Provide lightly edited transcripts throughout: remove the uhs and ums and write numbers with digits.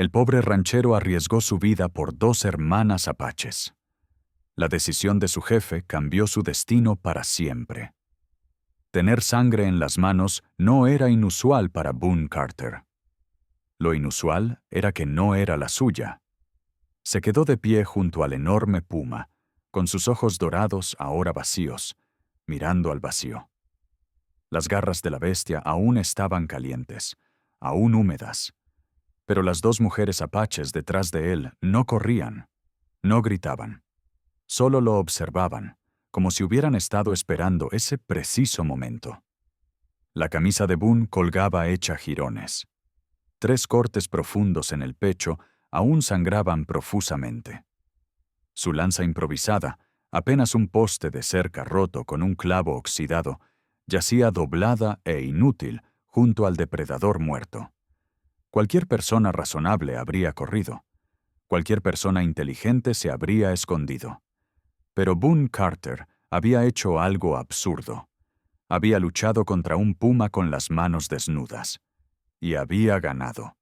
El pobre ranchero arriesgó su vida por 2 hermanas apaches. La decisión de su jefe cambió su destino para siempre. Tener sangre en las manos no era inusual para Boone Carter. Lo inusual era que no era la suya. Se quedó de pie junto al enorme puma, con sus ojos dorados ahora vacíos, mirando al vacío. Las garras de la bestia aún estaban calientes, aún húmedas, pero las 2 mujeres apaches detrás de él no corrían, no gritaban, solo lo observaban, como si hubieran estado esperando ese preciso momento. La camisa de Boone colgaba hecha jirones. 3 cortes profundos en el pecho aún sangraban profusamente. Su lanza improvisada, apenas un poste de cerca roto con un clavo oxidado, yacía doblada e inútil junto al depredador muerto. Cualquier persona razonable habría corrido. Cualquier persona inteligente se habría escondido. Pero Boone Carter había hecho algo absurdo. Había luchado contra un puma con las manos desnudas. Y había ganado.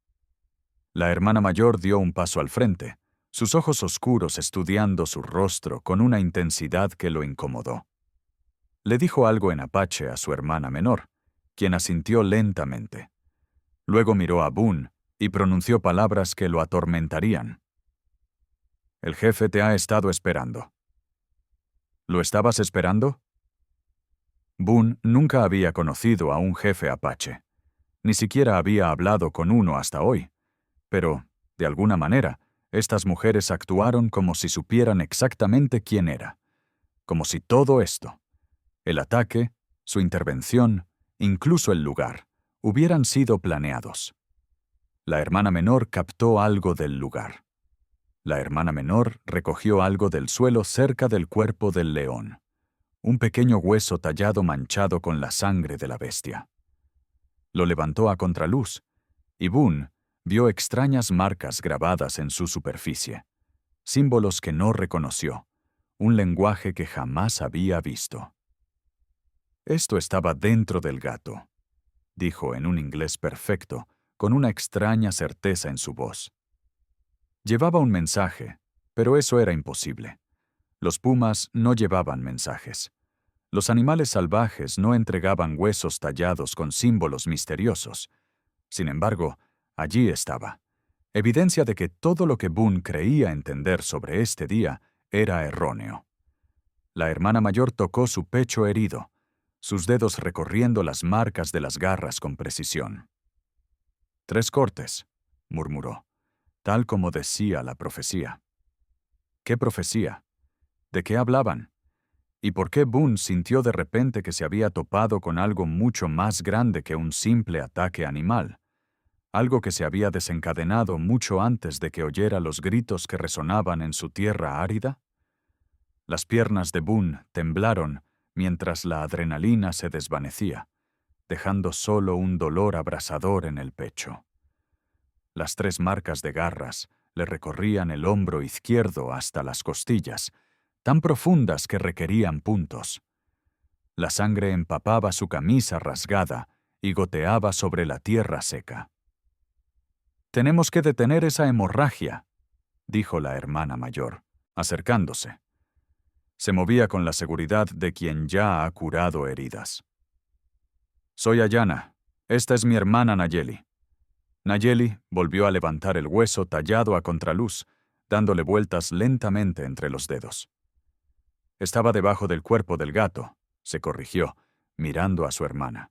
La hermana mayor dio un paso al frente, sus ojos oscuros estudiando su rostro con una intensidad que lo incomodó. Le dijo algo en apache a su hermana menor, quien asintió lentamente. Luego miró a Boone y pronunció palabras que lo atormentarían. «El jefe te ha estado esperando». «¿Lo estabas esperando?» Boone nunca había conocido a un jefe apache. Ni siquiera había hablado con uno hasta hoy. Pero, de alguna manera, estas mujeres actuaron como si supieran exactamente quién era. Como si todo esto, el ataque, su intervención, incluso el lugar, hubieran sido planeados. La hermana menor captó algo del lugar. La hermana menor recogió algo del suelo cerca del cuerpo del león. Un pequeño hueso tallado manchado con la sangre de la bestia. Lo levantó a contraluz, y Boone vio extrañas marcas grabadas en su superficie, símbolos que no reconoció, un lenguaje que jamás había visto. «Esto estaba dentro del gato», dijo en un inglés perfecto, con una extraña certeza en su voz. Llevaba un mensaje, pero eso era imposible. Los pumas no llevaban mensajes. Los animales salvajes no entregaban huesos tallados con símbolos misteriosos. Sin embargo, allí estaba, evidencia de que todo lo que Boone creía entender sobre este día era erróneo. La hermana mayor tocó su pecho herido, sus dedos recorriendo las marcas de las garras con precisión. «3 cortes», murmuró, tal como decía la profecía. ¿Qué profecía? ¿De qué hablaban? ¿Y por qué Boone sintió de repente que se había topado con algo mucho más grande que un simple ataque animal? Algo que se había desencadenado mucho antes de que oyera los gritos que resonaban en su tierra árida. Las piernas de Boone temblaron mientras la adrenalina se desvanecía, dejando solo un dolor abrasador en el pecho. Las 3 marcas de garras le recorrían el hombro izquierdo hasta las costillas, tan profundas que requerían puntos. La sangre empapaba su camisa rasgada y goteaba sobre la tierra seca. «Tenemos que detener esa hemorragia», dijo la hermana mayor, acercándose. Se movía con la seguridad de quien ya ha curado heridas. «Soy Ayanna. Esta es mi hermana Nayeli». Nayeli volvió a levantar el hueso tallado a contraluz, dándole vueltas lentamente entre los dedos. Estaba debajo del cuerpo del gato, se corrigió, mirando a su hermana.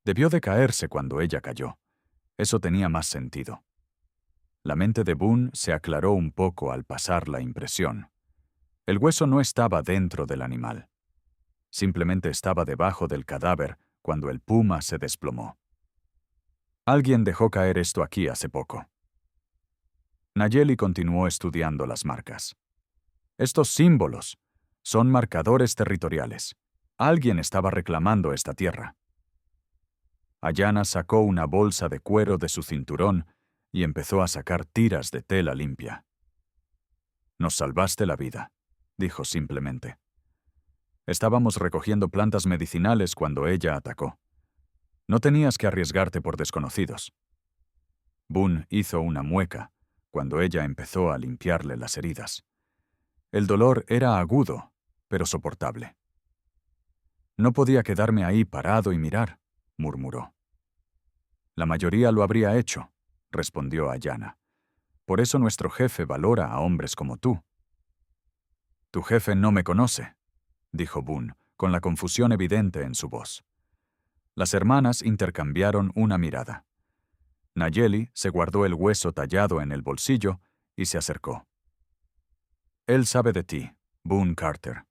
Debió de caerse cuando ella cayó. Eso tenía más sentido. La mente de Boone se aclaró un poco al pasar la impresión. El hueso no estaba dentro del animal. Simplemente estaba debajo del cadáver cuando el puma se desplomó. Alguien dejó caer esto aquí hace poco. Nayeli continuó estudiando las marcas. Estos símbolos son marcadores territoriales. Alguien estaba reclamando esta tierra. Ayanna sacó una bolsa de cuero de su cinturón y empezó a sacar tiras de tela limpia. «Nos salvaste la vida», dijo simplemente. «Estábamos recogiendo plantas medicinales cuando ella atacó. No tenías que arriesgarte por desconocidos». Boone hizo una mueca cuando ella empezó a limpiarle las heridas. El dolor era agudo, pero soportable. No podía quedarme ahí parado y mirar, murmuró. La mayoría lo habría hecho, respondió Ayanna. Por eso nuestro jefe valora a hombres como tú. Tu jefe no me conoce, dijo Boone, con la confusión evidente en su voz. Las hermanas intercambiaron una mirada. Nayeli se guardó el hueso tallado en el bolsillo y se acercó. Él sabe de ti, Boone Carter.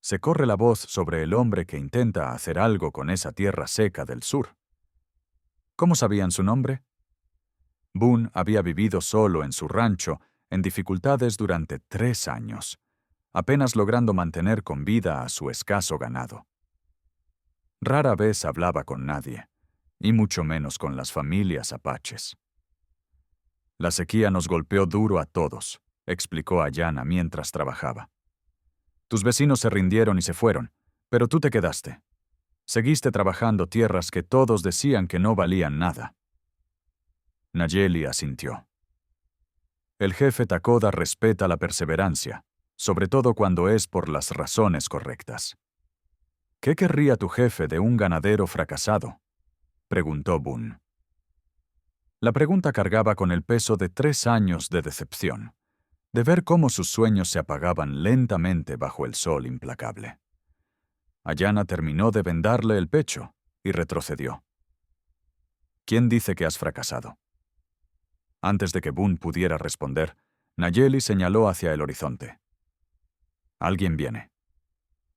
Se corre la voz sobre el hombre que intenta hacer algo con esa tierra seca del sur. ¿Cómo sabían su nombre? Boone había vivido solo en su rancho, en dificultades durante 3 años, apenas logrando mantener con vida a su escaso ganado. Rara vez hablaba con nadie, y mucho menos con las familias apaches. La sequía nos golpeó duro a todos, explicó Ayanna mientras trabajaba. Tus vecinos se rindieron y se fueron, pero tú te quedaste. Seguiste trabajando tierras que todos decían que no valían nada. Nayeli asintió. El jefe Takoda respeta la perseverancia, sobre todo cuando es por las razones correctas. ¿Qué querría tu jefe de un ganadero fracasado?, preguntó Boone. La pregunta cargaba con el peso de 3 años de decepción, de ver cómo sus sueños se apagaban lentamente bajo el sol implacable. Ayanna terminó de vendarle el pecho y retrocedió. ¿Quién dice que has fracasado? Antes de que Boone pudiera responder, Nayeli señaló hacia el horizonte. Alguien viene.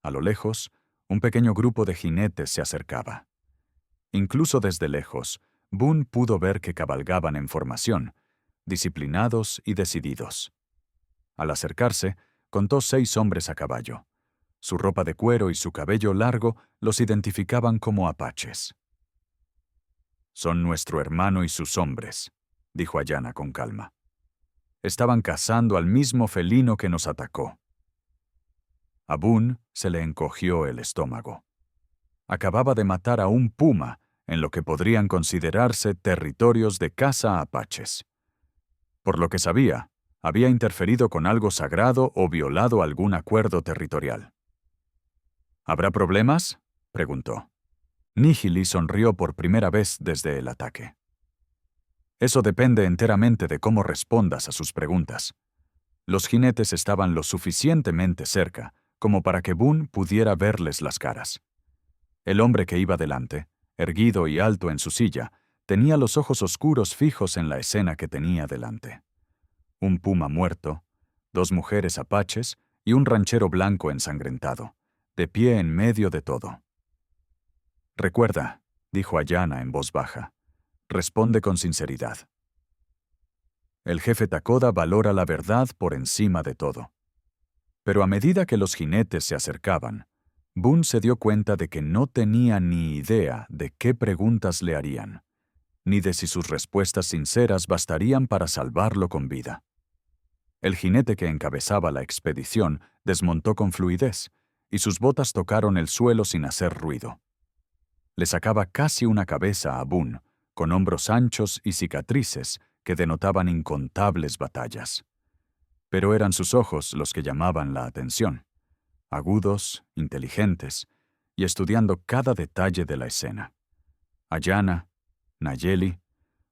A lo lejos, un pequeño grupo de jinetes se acercaba. Incluso desde lejos, Boone pudo ver que cabalgaban en formación, disciplinados y decididos. Al acercarse, contó 6 hombres a caballo. Su ropa de cuero y su cabello largo los identificaban como apaches. Son nuestro hermano y sus hombres, dijo Ayanna con calma. Estaban cazando al mismo felino que nos atacó. A Boone se le encogió el estómago. Acababa de matar a un puma en lo que podrían considerarse territorios de caza apaches. Por lo que sabía, había interferido con algo sagrado o violado algún acuerdo territorial. ¿Habrá problemas?, preguntó. Nihili sonrió por primera vez desde el ataque. Eso depende enteramente de cómo respondas a sus preguntas. Los jinetes estaban lo suficientemente cerca como para que Boone pudiera verles las caras. El hombre que iba delante, erguido y alto en su silla, tenía los ojos oscuros fijos en la escena que tenía delante. Un puma muerto, 2 mujeres apaches y un ranchero blanco ensangrentado, de pie en medio de todo. Recuerda, dijo Ayanna en voz baja, responde con sinceridad. El jefe Takoda valora la verdad por encima de todo. Pero a medida que los jinetes se acercaban, Boone se dio cuenta de que no tenía ni idea de qué preguntas le harían, ni de si sus respuestas sinceras bastarían para salvarlo con vida. El jinete que encabezaba la expedición desmontó con fluidez, y sus botas tocaron el suelo sin hacer ruido. Le sacaba casi una cabeza a Boone, con hombros anchos y cicatrices que denotaban incontables batallas. Pero eran sus ojos los que llamaban la atención, agudos, inteligentes, y estudiando cada detalle de la escena. Ayanna, Nayeli,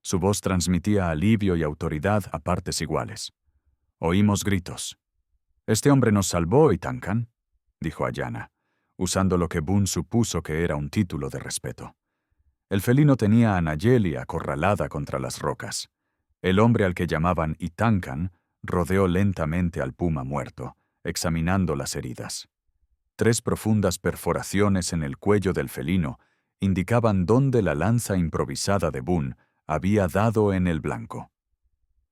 su voz transmitía alivio y autoridad a partes iguales. Oímos gritos. «Este hombre nos salvó, Itancan», dijo Ayanna, usando lo que Boone supuso que era un título de respeto. El felino tenía a Nayeli acorralada contra las rocas. El hombre al que llamaban Itancan rodeó lentamente al puma muerto, examinando las heridas. 3 profundas perforaciones en el cuello del felino indicaban dónde la lanza improvisada de Boone había dado en el blanco.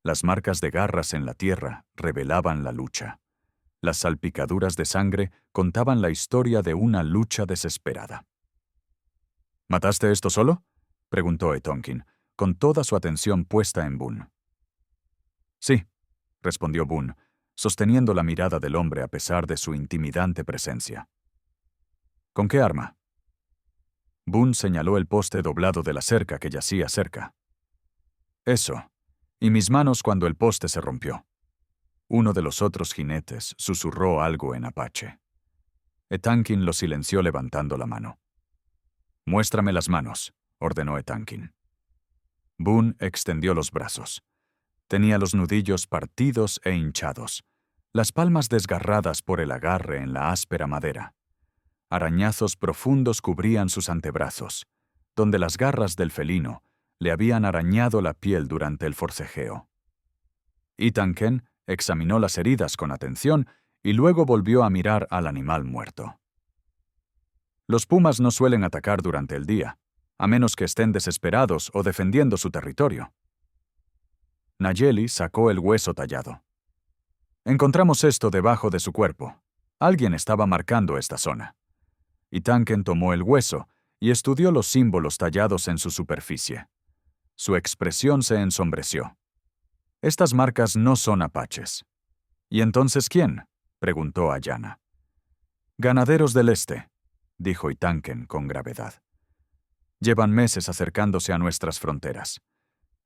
Las marcas de garras en la tierra revelaban la lucha. Las salpicaduras de sangre contaban la historia de una lucha desesperada. ¿Mataste esto solo?, preguntó Etonkin, con toda su atención puesta en Boone. Sí, respondió Boone, sosteniendo la mirada del hombre a pesar de su intimidante presencia. ¿Con qué arma? Boone señaló el poste doblado de la cerca que yacía cerca. Eso. Y mis manos cuando el poste se rompió. Uno de los otros jinetes susurró algo en apache. Etankin lo silenció levantando la mano. «Muéstrame las manos», ordenó Etankin. Boone extendió los brazos. Tenía los nudillos partidos e hinchados, las palmas desgarradas por el agarre en la áspera madera. Arañazos profundos cubrían sus antebrazos, donde las garras del felino le habían arañado la piel durante el forcejeo. Etankin examinó las heridas con atención y luego volvió a mirar al animal muerto. Los pumas no suelen atacar durante el día, a menos que estén desesperados o defendiendo su territorio. Nayeli sacó el hueso tallado. Encontramos esto debajo de su cuerpo. Alguien estaba marcando esta zona. Etankin tomó el hueso y estudió los símbolos tallados en su superficie. Su expresión se ensombreció. Estas marcas no son apaches. ¿Y entonces quién?, preguntó Ayana. Ganaderos del este, dijo Etankin con gravedad. Llevan meses acercándose a nuestras fronteras.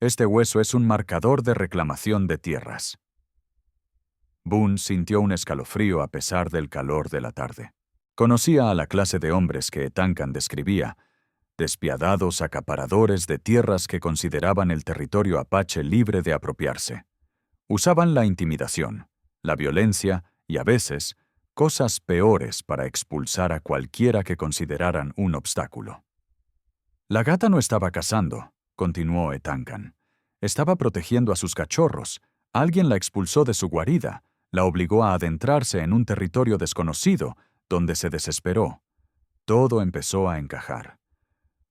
Este hueso es un marcador de reclamación de tierras. Boone sintió un escalofrío a pesar del calor de la tarde. Conocía a la clase de hombres que Etankin describía, despiadados acaparadores de tierras que consideraban el territorio apache libre de apropiarse. Usaban la intimidación, la violencia y, a veces, cosas peores para expulsar a cualquiera que consideraran un obstáculo. La gata no estaba cazando, continuó Etankin. Estaba protegiendo a sus cachorros. Alguien la expulsó de su guarida, la obligó a adentrarse en un territorio desconocido, donde se desesperó. Todo empezó a encajar.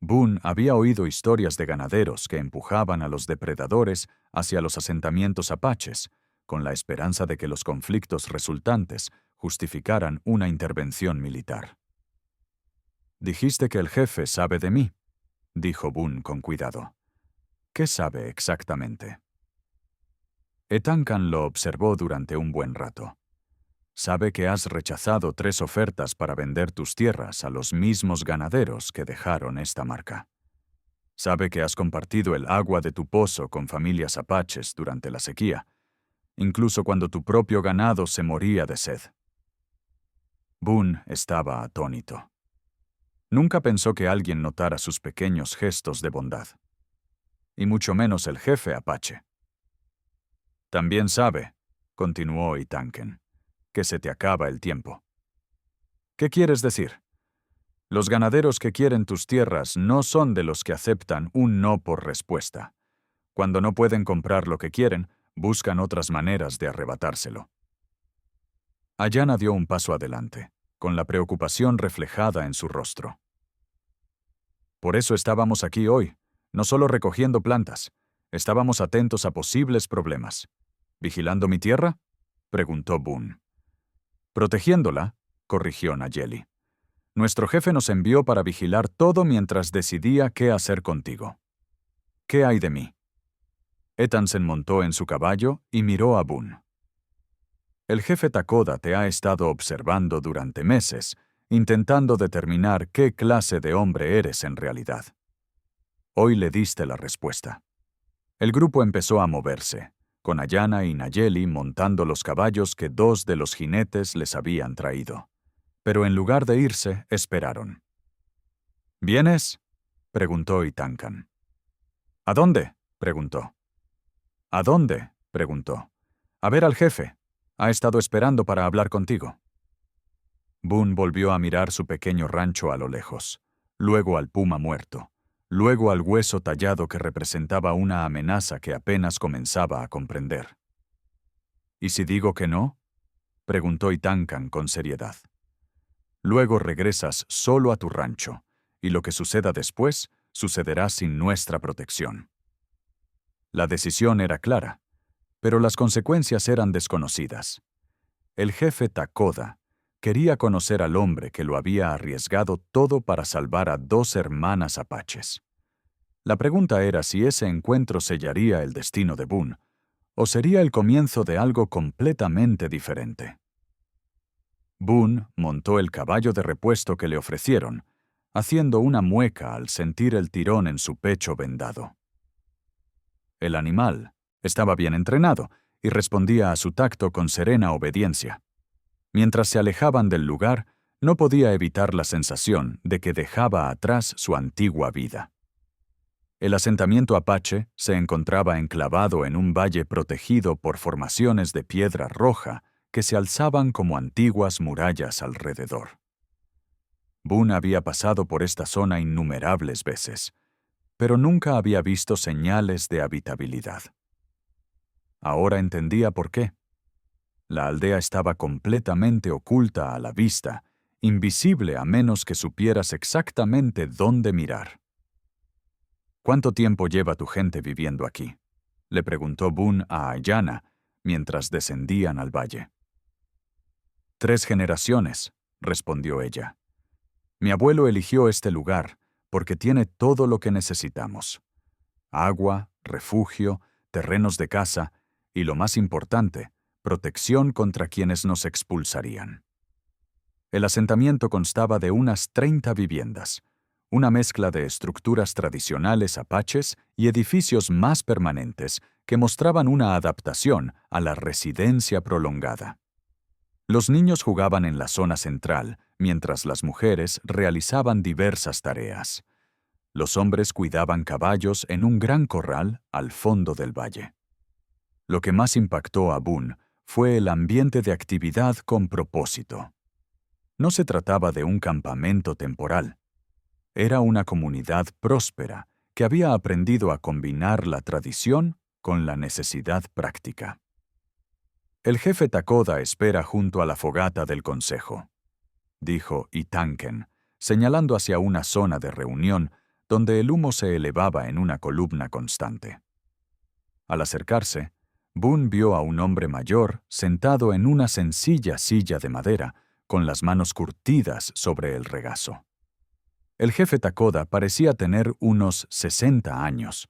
Boone había oído historias de ganaderos que empujaban a los depredadores hacia los asentamientos apaches, con la esperanza de que los conflictos resultantes justificaran una intervención militar. «Dijiste que el jefe sabe de mí», dijo Boone con cuidado. «¿Qué sabe exactamente?» Etankin lo observó durante un buen rato. «Sabe que has rechazado 3 ofertas para vender tus tierras a los mismos ganaderos que dejaron esta marca. Sabe que has compartido el agua de tu pozo con familias apaches durante la sequía, incluso cuando tu propio ganado se moría de sed». Boone estaba atónito. Nunca pensó que alguien notara sus pequeños gestos de bondad. Y mucho menos el jefe apache. «También sabe», continuó Etankin, «que se te acaba el tiempo». «¿Qué quieres decir?» «Los ganaderos que quieren tus tierras no son de los que aceptan un no por respuesta. Cuando no pueden comprar lo que quieren, buscan otras maneras de arrebatárselo». Ayana dio un paso adelante, con la preocupación reflejada en su rostro. «Por eso estábamos aquí hoy, no solo recogiendo plantas. Estábamos atentos a posibles problemas». «¿Vigilando mi tierra?», preguntó Boone. «Protegiéndola», corrigió Nayeli. «Nuestro jefe nos envió para vigilar todo mientras decidía qué hacer contigo. ¿Qué hay de mí?» Etan se montó en su caballo y miró a Boone. «El jefe Takoda te ha estado observando durante meses, intentando determinar qué clase de hombre eres en realidad. Hoy le diste la respuesta». El grupo empezó a moverse, con Ayana y Nayeli montando los caballos que 2 de los jinetes les habían traído. Pero en lugar de irse, esperaron. «¿Vienes?», preguntó Etankin. «¿A dónde?», preguntó. «¿A dónde?», preguntó. «A ver al jefe. Ha estado esperando para hablar contigo». Boone volvió a mirar su pequeño rancho a lo lejos, luego al puma muerto, luego al hueso tallado que representaba una amenaza que apenas comenzaba a comprender. «¿Y si digo que no?», preguntó Etankin con seriedad. «Luego regresas solo a tu rancho, y lo que suceda después sucederá sin nuestra protección». La decisión era clara, pero las consecuencias eran desconocidas. El jefe Takoda quería conocer al hombre que lo había arriesgado todo para salvar a 2 hermanas apaches. La pregunta era si ese encuentro sellaría el destino de Boone, o sería el comienzo de algo completamente diferente. Boone montó el caballo de repuesto que le ofrecieron, haciendo una mueca al sentir el tirón en su pecho vendado. El animal estaba bien entrenado y respondía a su tacto con serena obediencia. Mientras se alejaban del lugar, no podía evitar la sensación de que dejaba atrás su antigua vida. El asentamiento apache se encontraba enclavado en un valle protegido por formaciones de piedra roja que se alzaban como antiguas murallas alrededor. Boone había pasado por esta zona innumerables veces, pero nunca había visto señales de habitabilidad. Ahora entendía por qué. La aldea estaba completamente oculta a la vista, invisible a menos que supieras exactamente dónde mirar. ¿Cuánto tiempo lleva tu gente viviendo aquí?, le preguntó Boone a Ayanna mientras descendían al valle. 3 generaciones, respondió ella. Mi abuelo eligió este lugar porque tiene todo lo que necesitamos: agua, refugio, terrenos de caza y, lo más importante, protección contra quienes nos expulsarían. El asentamiento constaba de unas 30 viviendas, una mezcla de estructuras tradicionales apaches y edificios más permanentes que mostraban una adaptación a la residencia prolongada. Los niños jugaban en la zona central, mientras las mujeres realizaban diversas tareas. Los hombres cuidaban caballos en un gran corral al fondo del valle. Lo que más impactó a Boone fue el ambiente de actividad con propósito. No se trataba de un campamento temporal. Era una comunidad próspera que había aprendido a combinar la tradición con la necesidad práctica. El jefe Takoda espera junto a la fogata del consejo, dijo Itanken, señalando hacia una zona de reunión donde el humo se elevaba en una columna constante. Al acercarse, Boone vio a un hombre mayor sentado en una sencilla silla de madera, con las manos curtidas sobre el regazo. El jefe Takoda parecía tener unos 60 años,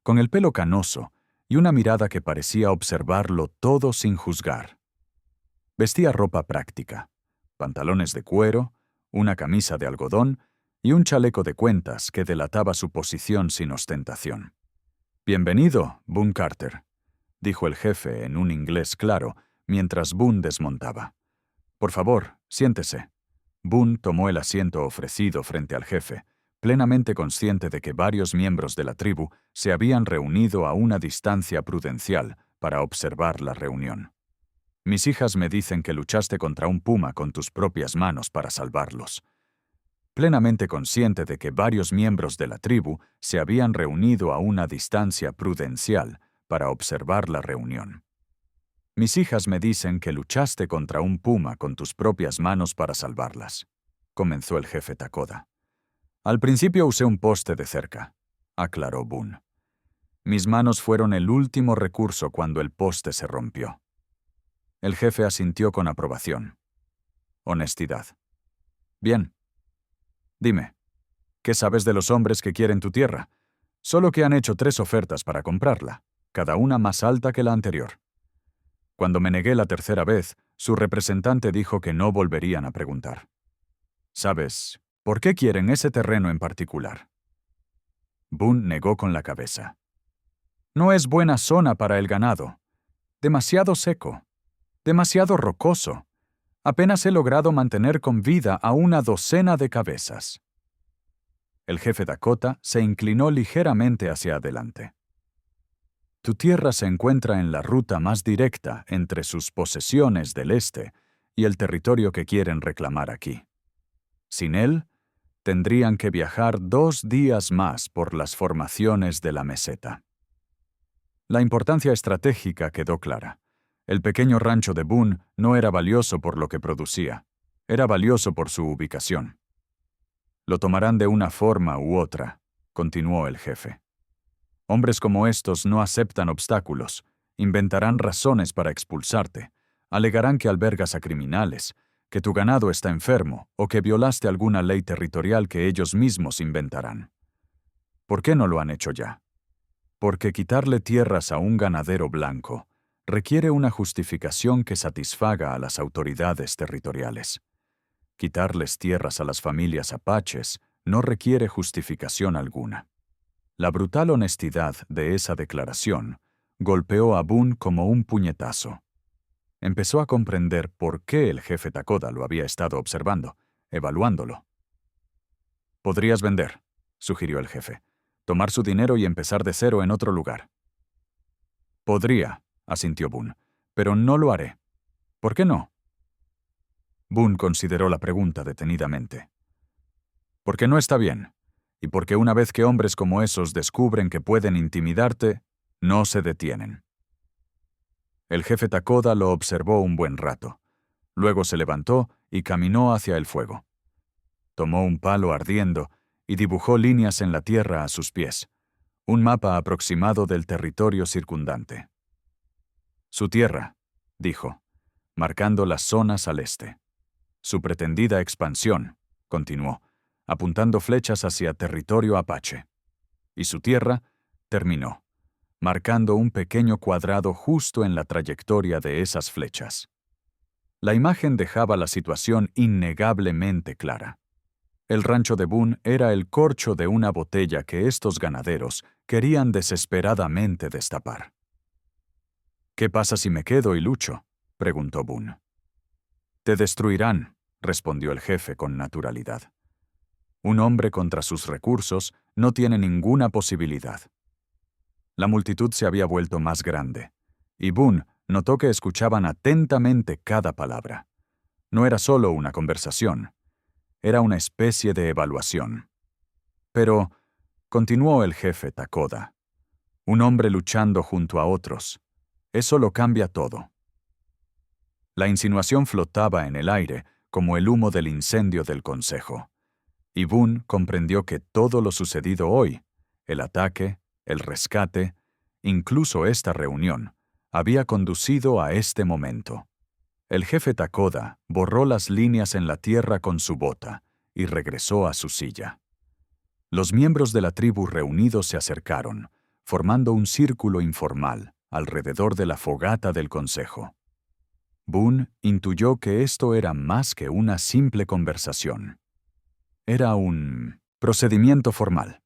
con el pelo canoso y una mirada que parecía observarlo todo sin juzgar. Vestía ropa práctica: pantalones de cuero, una camisa de algodón y un chaleco de cuentas que delataba su posición sin ostentación. «Bienvenido, Boone Carter», dijo el jefe en un inglés claro mientras Boone desmontaba. «Por favor, siéntese». Boone tomó el asiento ofrecido frente al jefe, plenamente consciente de que varios miembros de la tribu se habían reunido a una distancia prudencial para observar la reunión. «Mis hijas me dicen que luchaste contra un puma con tus propias manos para salvarlos». Plenamente consciente de que varios miembros de la tribu se habían reunido a una distancia prudencial para observar la reunión. «Mis hijas me dicen que luchaste contra un puma con tus propias manos para salvarlas», comenzó el jefe Takoda. «Al principio usé un poste de cerca», aclaró Boone. «Mis manos fueron el último recurso cuando el poste se rompió». El jefe asintió con aprobación. Honestidad. «Bien. Dime, ¿qué sabes de los hombres que quieren tu tierra? Solo que han hecho 3 ofertas para comprarla, cada una más alta que la anterior. Cuando me negué la tercera vez, su representante dijo que no volverían a preguntar. ¿Sabes por qué quieren ese terreno en particular?» Boone negó con la cabeza. «No es buena zona para el ganado. Demasiado seco. Demasiado rocoso. Apenas he logrado mantener con vida a una docena de cabezas». El jefe Dakota se inclinó ligeramente hacia adelante. «Tu tierra se encuentra en la ruta más directa entre sus posesiones del este y el territorio que quieren reclamar aquí. Sin él, tendrían que viajar 2 días más por las formaciones de la meseta». La importancia estratégica quedó clara. El pequeño rancho de Boone no era valioso por lo que producía, era valioso por su ubicación. «Lo tomarán de una forma u otra», continuó el jefe. «Hombres como estos no aceptan obstáculos, inventarán razones para expulsarte, alegarán que albergas a criminales, que tu ganado está enfermo o que violaste alguna ley territorial que ellos mismos inventarán. ¿Por qué no lo han hecho ya? Porque quitarle tierras a un ganadero blanco requiere una justificación que satisfaga a las autoridades territoriales. Quitarles tierras a las familias apaches no requiere justificación alguna. La brutal honestidad de esa declaración golpeó a Boone como un puñetazo. Empezó a comprender por qué el jefe Takoda lo había estado observando, evaluándolo. «Podrías vender», sugirió el jefe, «tomar su dinero y empezar de cero en otro lugar». «Podría», asintió Boone, «pero no lo haré». «¿Por qué no?» Boone consideró la pregunta detenidamente. «Porque no está bien, y porque una vez que hombres como esos descubren que pueden intimidarte, no se detienen». El jefe Takoda lo observó un buen rato. Luego se levantó y caminó hacia el fuego. Tomó un palo ardiendo y dibujó líneas en la tierra a sus pies, un mapa aproximado del territorio circundante. «Su tierra», dijo, marcando las zonas al este. «Su pretendida expansión», continuó, apuntando flechas hacia territorio apache. «Y su tierra», terminó, marcando un pequeño cuadrado justo en la trayectoria de esas flechas. La imagen dejaba la situación innegablemente clara. El rancho de Boone era el corcho de una botella que estos ganaderos querían desesperadamente destapar. «¿Qué pasa si me quedo y lucho?», preguntó Boone. «Te destruirán», respondió el jefe con naturalidad. «Un hombre contra sus recursos no tiene ninguna posibilidad». La multitud se había vuelto más grande, y Boone notó que escuchaban atentamente cada palabra. No era solo una conversación, era una especie de evaluación. «Pero», continuó el jefe Takoda, «un hombre luchando junto a otros, eso lo cambia todo». La insinuación flotaba en el aire como el humo del incendio del consejo, y Boone comprendió que todo lo sucedido hoy, el ataque, el rescate, incluso esta reunión, había conducido a este momento. El jefe Takoda borró las líneas en la tierra con su bota y regresó a su silla. Los miembros de la tribu reunidos se acercaron, formando un círculo informal alrededor de la fogata del consejo. Boone intuyó que esto era más que una simple conversación. Era un procedimiento formal.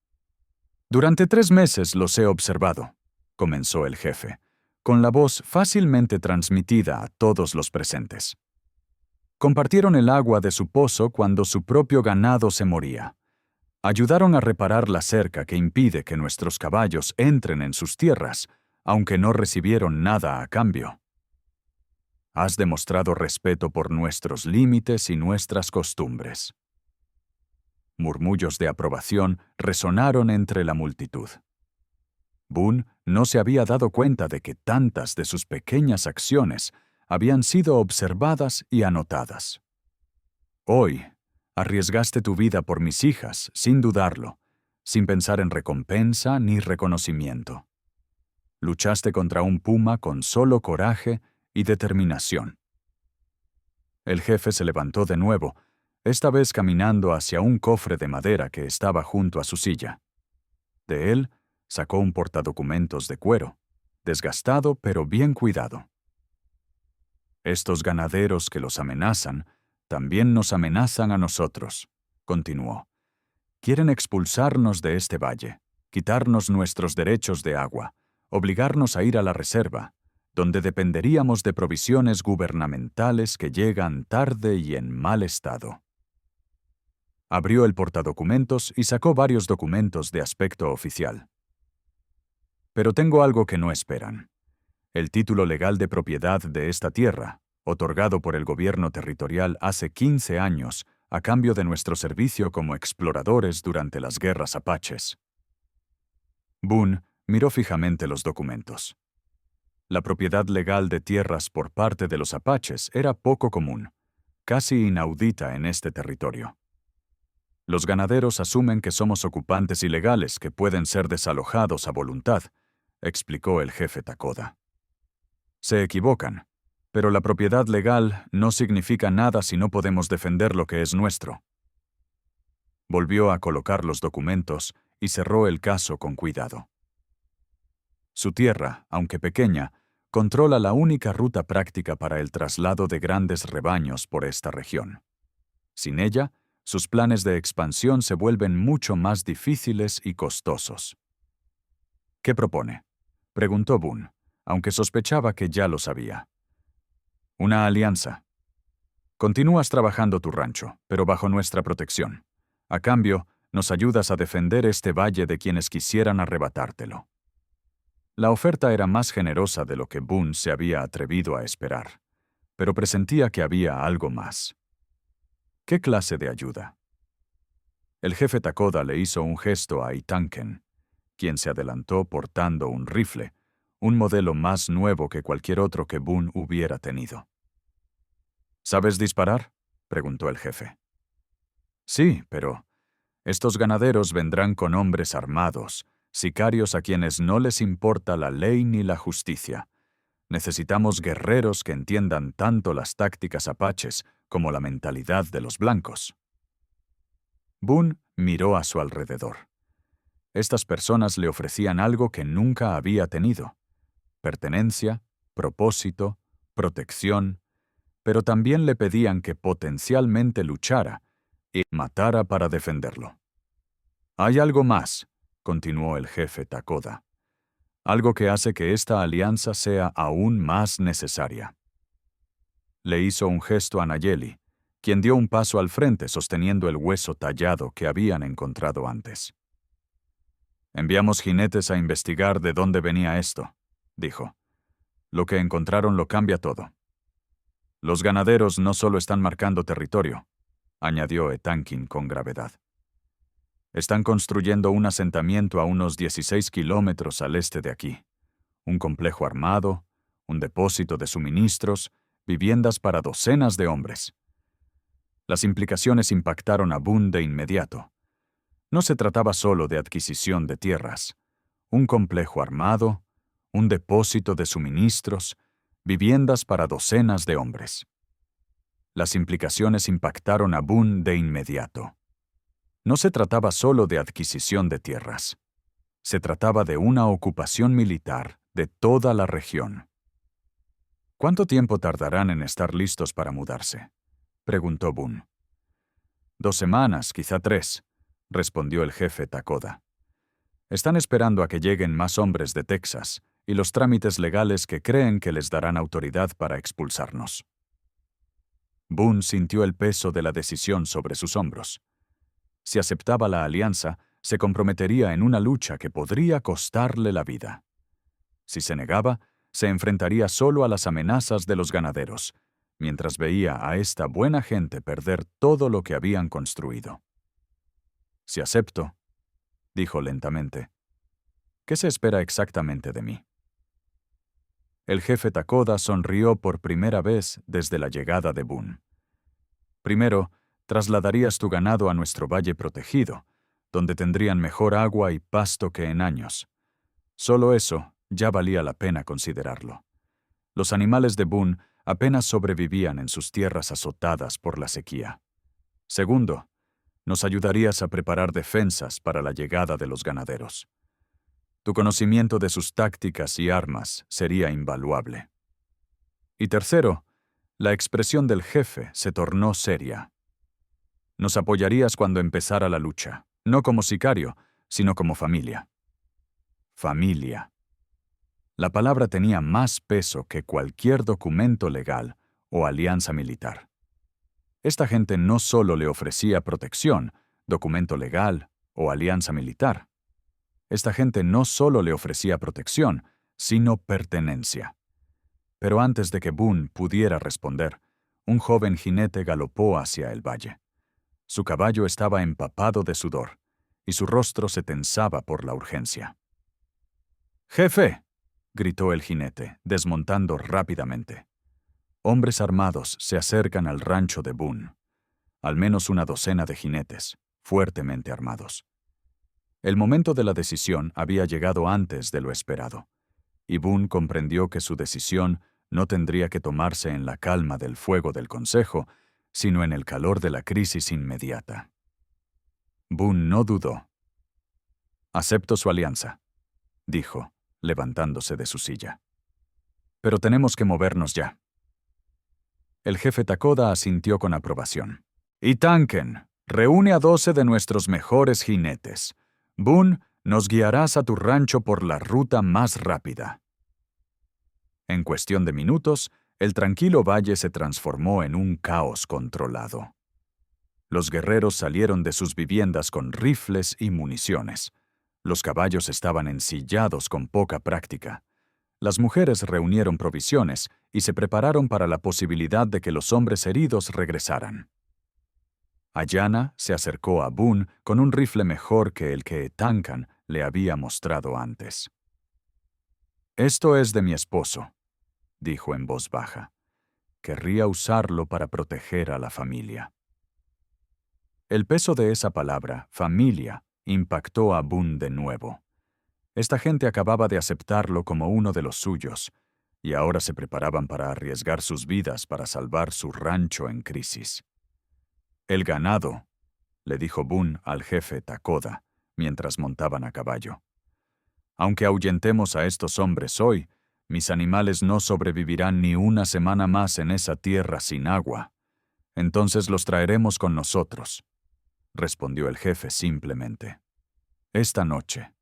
«Durante 3 meses los he observado», comenzó el jefe, con la voz fácilmente transmitida a todos los presentes. «Compartieron el agua de su pozo cuando su propio ganado se moría. Ayudaron a reparar la cerca que impide que nuestros caballos entren en sus tierras, aunque no recibieron nada a cambio. Has demostrado respeto por nuestros límites y nuestras costumbres». Murmullos de aprobación resonaron entre la multitud. Boone no se había dado cuenta de que tantas de sus pequeñas acciones habían sido observadas y anotadas. «Hoy, arriesgaste tu vida por mis hijas, sin dudarlo, sin pensar en recompensa ni reconocimiento. Luchaste contra un puma con solo coraje y determinación». El jefe se levantó de nuevo, esta vez caminando hacia un cofre de madera que estaba junto a su silla. De él sacó un portadocumentos de cuero, desgastado pero bien cuidado. «Estos ganaderos que los amenazan, también nos amenazan a nosotros», continuó. «Quieren expulsarnos de este valle, quitarnos nuestros derechos de agua, obligarnos a ir a la reserva, donde dependeríamos de provisiones gubernamentales que llegan tarde y en mal estado». Abrió el portadocumentos y sacó varios documentos de aspecto oficial. «Pero tengo algo que no esperan. El título legal de propiedad de esta tierra, otorgado por el gobierno territorial hace 15 años a cambio de nuestro servicio como exploradores durante las guerras apaches». Boone miró fijamente los documentos. La propiedad legal de tierras por parte de los apaches era poco común, casi inaudita en este territorio. «Los ganaderos asumen que somos ocupantes ilegales que pueden ser desalojados a voluntad», explicó el jefe Takoda. «Se equivocan, pero la propiedad legal no significa nada si no podemos defender lo que es nuestro». Volvió a colocar los documentos y cerró el caso con cuidado. Su tierra, aunque pequeña, controla la única ruta práctica para el traslado de grandes rebaños por esta región. Sin ella, sus planes de expansión se vuelven mucho más difíciles y costosos. ¿Qué propone?, preguntó Boone, aunque sospechaba que ya lo sabía. Una alianza. Continúas trabajando tu rancho, pero bajo nuestra protección. A cambio, nos ayudas a defender este valle de quienes quisieran arrebatártelo. La oferta era más generosa de lo que Boone se había atrevido a esperar, pero presentía que había algo más. ¿Qué clase de ayuda? El jefe Takoda le hizo un gesto a Itanken, quien se adelantó portando un rifle, un modelo más nuevo que cualquier otro que Boone hubiera tenido. ¿Sabes disparar?, preguntó el jefe. Sí, pero estos ganaderos vendrán con hombres armados, sicarios a quienes no les importa la ley ni la justicia. Necesitamos guerreros que entiendan tanto las tácticas apaches como la mentalidad de los blancos. Boone miró a su alrededor. Estas personas le ofrecían algo que nunca había tenido: pertenencia, propósito, protección, pero también le pedían que potencialmente luchara y matara para defenderlo. Hay algo más, continuó el jefe Takoda, algo que hace que esta alianza sea aún más necesaria. Le hizo un gesto a Nayeli, quien dio un paso al frente sosteniendo el hueso tallado que habían encontrado antes. Enviamos jinetes a investigar de dónde venía esto, dijo. Lo que encontraron lo cambia todo. Los ganaderos no solo están marcando territorio, añadió Etankin con gravedad. Están construyendo un asentamiento a unos 16 kilómetros al este de aquí. Un complejo armado, un depósito de suministros, viviendas para docenas de hombres. Las implicaciones impactaron a Boone de inmediato. No se trataba solo de adquisición de tierras. Un complejo armado, un depósito de suministros, viviendas para docenas de hombres. Las implicaciones impactaron a Boone de inmediato. No se trataba solo de adquisición de tierras. Se trataba de una ocupación militar de toda la región. ¿Cuánto tiempo tardarán en estar listos para mudarse?, preguntó Boone. 2 semanas, quizá 3, respondió el jefe Takoda. Están esperando a que lleguen más hombres de Texas y los trámites legales que creen que les darán autoridad para expulsarnos. Boone sintió el peso de la decisión sobre sus hombros. Si aceptaba la alianza, se comprometería en una lucha que podría costarle la vida. Si se negaba, se enfrentaría solo a las amenazas de los ganaderos, mientras veía a esta buena gente perder todo lo que habían construido. Si acepto, dijo lentamente, ¿qué se espera exactamente de mí? El jefe Takoda sonrió por primera vez desde la llegada de Boone. Primero, trasladarías tu ganado a nuestro valle protegido, donde tendrían mejor agua y pasto que en años. Solo eso ya valía la pena considerarlo. Los animales de Boone apenas sobrevivían en sus tierras azotadas por la sequía. Segundo, nos ayudarías a preparar defensas para la llegada de los ganaderos. Tu conocimiento de sus tácticas y armas sería invaluable. Y tercero, la expresión del jefe se tornó seria. Nos apoyarías cuando empezara la lucha, no como sicario, sino como familia. Familia. La palabra tenía más peso que cualquier documento legal o alianza militar. Esta gente no solo le ofrecía protección, documento legal o alianza militar. Esta gente no solo le ofrecía protección, sino pertenencia. Pero antes de que Boone pudiera responder, un joven jinete galopó hacia el valle. Su caballo estaba empapado de sudor, y su rostro se tensaba por la urgencia. «¡Jefe!», gritó el jinete, desmontando rápidamente. Hombres armados se acercan al rancho de Boone. Al menos una docena de jinetes, fuertemente armados. El momento de la decisión había llegado antes de lo esperado, y Boone comprendió que su decisión no tendría que tomarse en la calma del fuego del consejo, sino en el calor de la crisis inmediata. Boone no dudó. «Acepto su alianza», dijo, levantándose de su silla. «Pero tenemos que movernos ya». El jefe Takoda asintió con aprobación. «Itanken, reúne a 12 de nuestros mejores jinetes. Boone, Nos guiarás a tu rancho por la ruta más rápida. En cuestión de minutos, el tranquilo valle se transformó en un caos controlado. Los guerreros salieron de sus viviendas con rifles y municiones. Los caballos estaban ensillados con poca práctica. Las mujeres reunieron provisiones y se prepararon para la posibilidad de que los hombres heridos regresaran. Ayana se acercó a Boone con un rifle mejor que el que Etancan le había mostrado antes. «Esto es de mi esposo», dijo en voz baja. «Querría usarlo para proteger a la familia». El peso de esa palabra, familia, impactó a Boone de nuevo. Esta gente acababa de aceptarlo como uno de los suyos, y ahora se preparaban para arriesgar sus vidas para salvar su rancho en crisis. «El ganado», le dijo Boone al jefe Takoda, mientras montaban a caballo. «Aunque ahuyentemos a estos hombres hoy, mis animales no sobrevivirán ni una semana más en esa tierra sin agua. Entonces los traeremos con nosotros», respondió el jefe simplemente. Esta noche.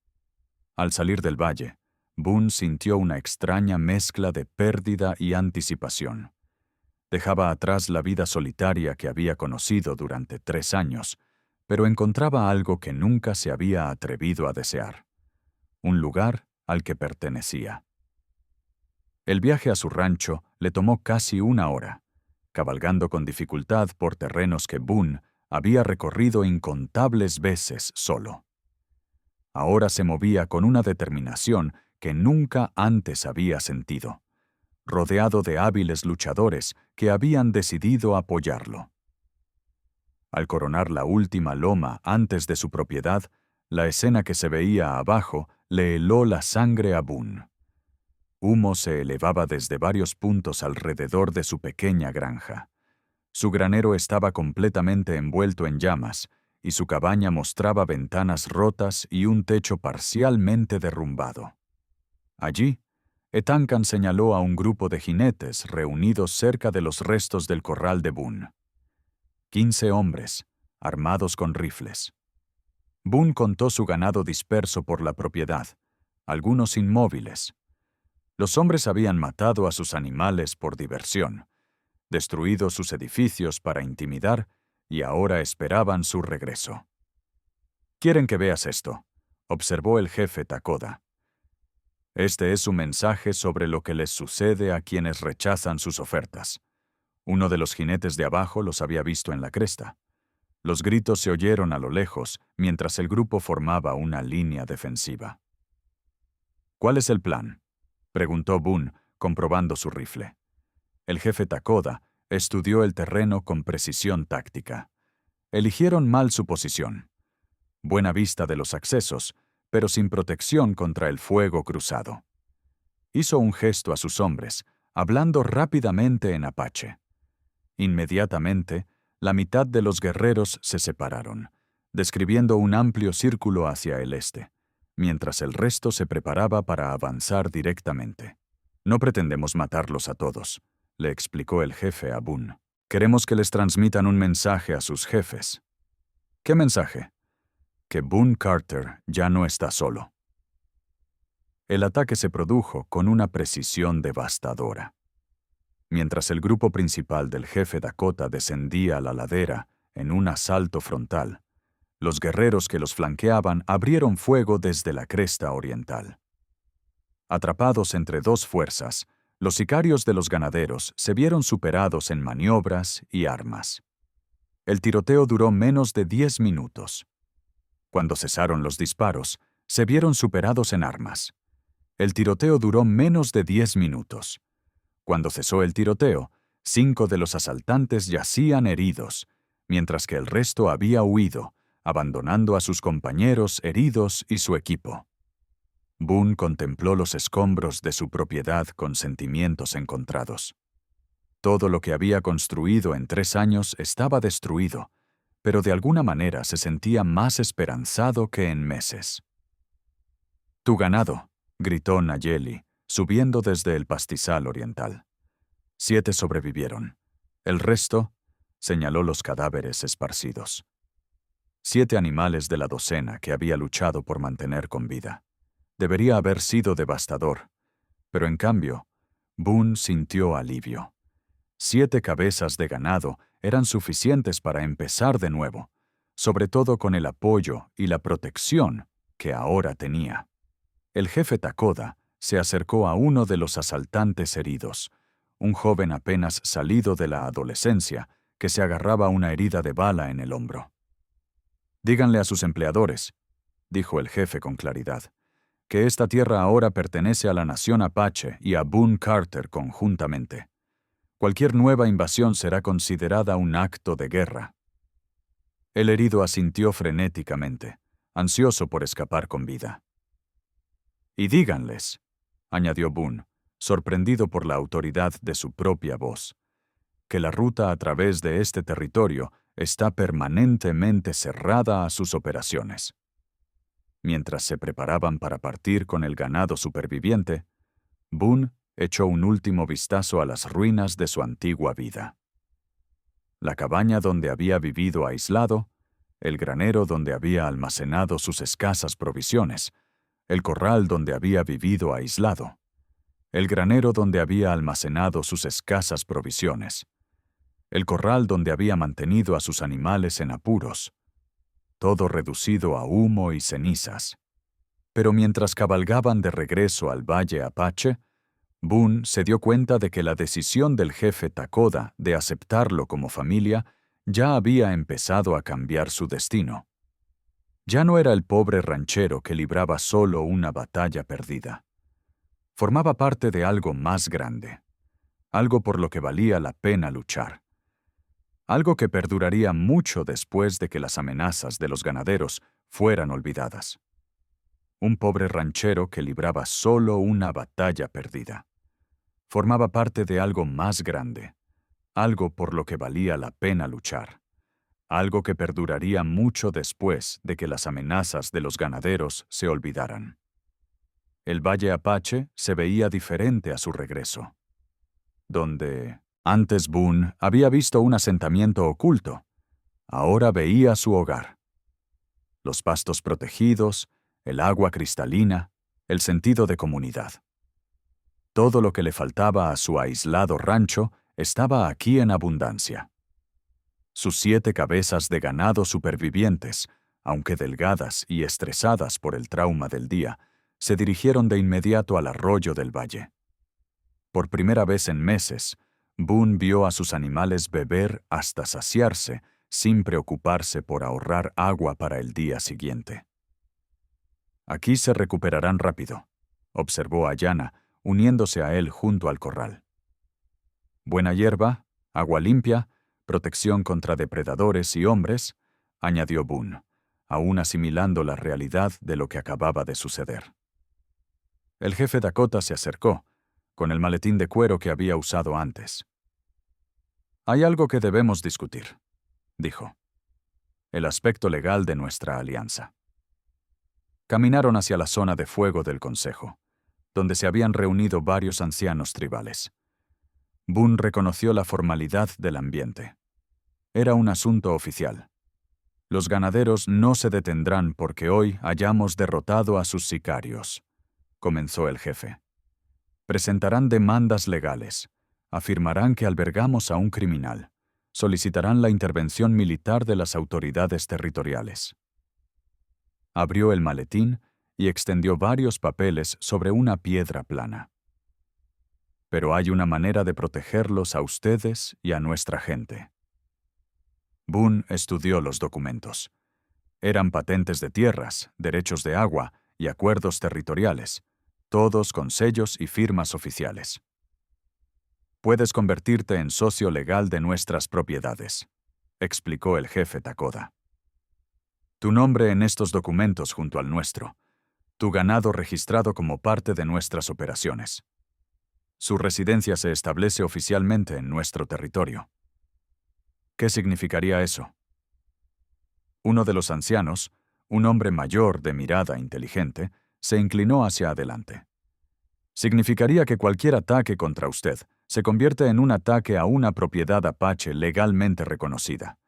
Al salir del valle, Boone sintió una extraña mezcla de pérdida y anticipación. Dejaba atrás la vida solitaria que había conocido durante 3 años, pero encontraba algo que nunca se había atrevido a desear: un lugar al que pertenecía. El viaje a su rancho le tomó casi 1 hora, cabalgando con dificultad por terrenos que Boone había recorrido incontables veces solo. Ahora se movía con una determinación que nunca antes había sentido, rodeado de hábiles luchadores que habían decidido apoyarlo. Al coronar la última loma antes de su propiedad, la escena que se veía abajo le heló la sangre a Boone. Humo se elevaba desde varios puntos alrededor de su pequeña granja. Su granero estaba completamente envuelto en llamas, y su cabaña mostraba ventanas rotas y un techo parcialmente derrumbado. Allí, Etancan señaló a un grupo de jinetes reunidos cerca de los restos del corral de Boone. 15 hombres, armados con rifles. Boone contó su ganado disperso por la propiedad, algunos inmóviles. Los hombres habían matado a sus animales por diversión, destruido sus edificios para intimidar, y ahora esperaban su regreso. «Quieren que veas esto», observó el jefe Takoda. «Este es su mensaje sobre lo que les sucede a quienes rechazan sus ofertas». Uno de los jinetes de abajo los había visto en la cresta. Los gritos se oyeron a lo lejos mientras el grupo formaba una línea defensiva. «¿Cuál es el plan?», preguntó Boone, comprobando su rifle. El jefe Takoda estudió el terreno con precisión táctica. Eligieron mal su posición. Buena vista de los accesos, pero sin protección contra el fuego cruzado. Hizo un gesto a sus hombres, hablando rápidamente en apache. Inmediatamente, la mitad de los guerreros se separaron, describiendo un amplio círculo hacia el este, mientras el resto se preparaba para avanzar directamente. «No pretendemos matarlos a todos», le explicó el jefe a Boone. «Queremos que les transmitan un mensaje a sus jefes». «¿Qué mensaje?» «Que Boone Carter ya no está solo». El ataque se produjo con una precisión devastadora. Mientras el grupo principal del jefe Dakota descendía la ladera en un asalto frontal, los guerreros que los flanqueaban abrieron fuego desde la cresta oriental. Atrapados entre 2 fuerzas, los sicarios de los ganaderos se vieron superados en maniobras y armas. El tiroteo duró menos de 10 minutos. Cuando cesaron los disparos, se vieron superados en armas. El tiroteo duró menos de 10 minutos. Cuando cesó el tiroteo, 5 de los asaltantes yacían heridos, mientras que el resto había huido, abandonando a sus compañeros heridos y su equipo. Boone contempló los escombros de su propiedad con sentimientos encontrados. Todo lo que había construido en 3 años estaba destruido, pero de alguna manera se sentía más esperanzado que en meses. «Tu ganado», gritó Nayeli, subiendo desde el pastizal oriental. 7 sobrevivieron. El resto, señaló los cadáveres esparcidos. 7 animales de la docena que había luchado por mantener con vida. Debería haber sido devastador, pero en cambio, Boone sintió alivio. 7 cabezas de ganado eran suficientes para empezar de nuevo, sobre todo con el apoyo y la protección que ahora tenía. El jefe Takoda se acercó a uno de los asaltantes heridos, un joven apenas salido de la adolescencia que se agarraba a una herida de bala en el hombro. «Díganle a sus empleadores», dijo el jefe con claridad, «que esta tierra ahora pertenece a la nación Apache y a Boone Carter conjuntamente. Cualquier nueva invasión será considerada un acto de guerra». El herido asintió frenéticamente, ansioso por escapar con vida. «Y díganles», añadió Boone, sorprendido por la autoridad de su propia voz, «que la ruta a través de este territorio está permanentemente cerrada a sus operaciones». Mientras se preparaban para partir con el ganado superviviente, Boone echó un último vistazo a las ruinas de su antigua vida. La cabaña donde había vivido aislado, el granero donde había almacenado sus escasas provisiones, el corral donde había vivido aislado, el granero donde había almacenado sus escasas provisiones, el corral donde había mantenido a sus animales en apuros, todo reducido a humo y cenizas. Pero mientras cabalgaban de regreso al Valle Apache, Boone se dio cuenta de que la decisión del jefe Takoda de aceptarlo como familia ya había empezado a cambiar su destino. Ya no era el pobre ranchero que libraba solo una batalla perdida. Formaba parte de algo más grande, algo por lo que valía la pena luchar. Algo que perduraría mucho después de que las amenazas de los ganaderos fueran olvidadas. Un pobre ranchero que libraba solo una batalla perdida. Formaba parte de algo más grande, algo por lo que valía la pena luchar. Algo que perduraría mucho después de que las amenazas de los ganaderos se olvidaran. El Valle Apache se veía diferente a su regreso. Donde antes Boone había visto un asentamiento oculto, ahora veía su hogar. Los pastos protegidos, el agua cristalina, el sentido de comunidad. Todo lo que le faltaba a su aislado rancho estaba aquí en abundancia. Sus 7 cabezas de ganado supervivientes, aunque delgadas y estresadas por el trauma del día, se dirigieron de inmediato al arroyo del valle. Por primera vez en meses, Boone vio a sus animales beber hasta saciarse, sin preocuparse por ahorrar agua para el día siguiente. «Aquí se recuperarán rápido», observó Ayana, uniéndose a él junto al corral. «Buena hierba, agua limpia, protección contra depredadores y hombres», añadió Boone, aún asimilando la realidad de lo que acababa de suceder. El jefe Dakota se acercó, con el maletín de cuero que había usado antes. «Hay algo que debemos discutir», dijo. «El aspecto legal de nuestra alianza». Caminaron hacia la zona de fuego del consejo, donde se habían reunido varios ancianos tribales. Boone reconoció la formalidad del ambiente. Era un asunto oficial. «Los ganaderos no se detendrán porque hoy hayamos derrotado a sus sicarios», comenzó el jefe. «Presentarán demandas legales, afirmarán que albergamos a un criminal, solicitarán la intervención militar de las autoridades territoriales». Abrió el maletín y extendió varios papeles sobre una piedra plana. «Pero hay una manera de protegerlos a ustedes y a nuestra gente». Boone estudió los documentos. Eran patentes de tierras, derechos de agua y acuerdos territoriales, todos con sellos y firmas oficiales. «Puedes convertirte en socio legal de nuestras propiedades», explicó el jefe Takoda. «Tu nombre en estos documentos junto al nuestro, tu ganado registrado como parte de nuestras operaciones. Su residencia se establece oficialmente en nuestro territorio». ¿Qué significaría eso? Uno de los ancianos, un hombre mayor de mirada inteligente, se inclinó hacia adelante. «Significaría que cualquier ataque contra usted se convierte en un ataque a una propiedad apache legalmente reconocida.